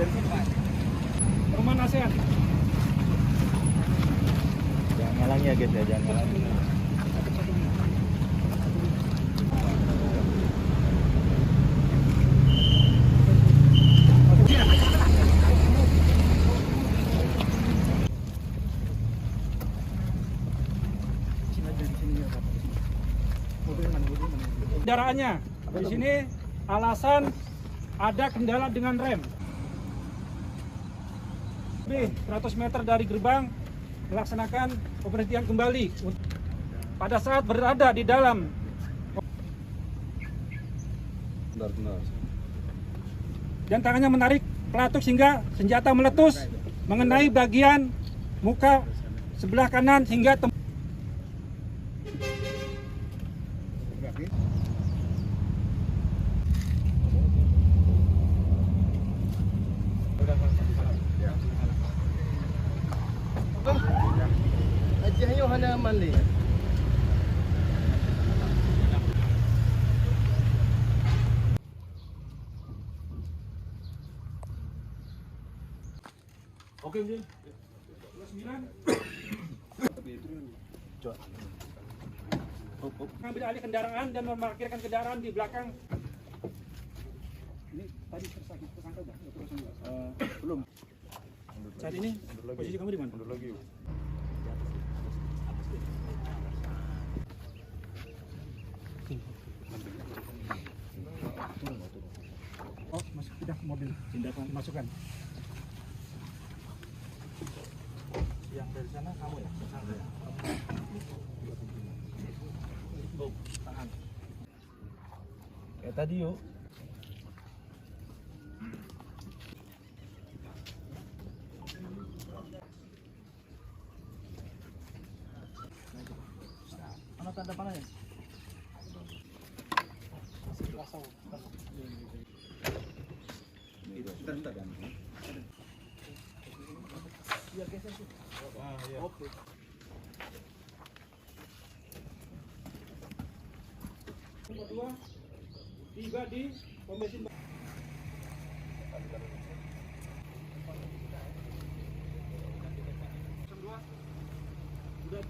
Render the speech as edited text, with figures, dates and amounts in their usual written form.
dari sini Pak. Perumahan ASEAN. Jangan ngalangi ya guys ya, jangan ngalangi. Kendaraannya di sini alasan ada kendala dengan rem. Lebih 100 meter dari gerbang melaksanakan pemberhentian kembali pada saat berada di dalam. Dan tangannya menarik pelatuk sehingga senjata meletus mengenai bagian muka sebelah kanan hingga Ajayo halaman li. Oke, Mjin. 29. Mengambil alih kendaraan dan memarkirkan kendaraan di belakang. Ini tadi tersangka udah terus belum. Saat ini posisi kamu di mana? Mundur lagi. Oh, masuk pindah ke mobil. Tindakan masukkan. Yang dari sana kamu ya? Tersangka ya? Oh, tahan. Kayak tadi yuk. Mana tanda panahnya? Bentar kan. Iya, geser sih. Oke. Nomor 2 tiba di pom bensin. Udah,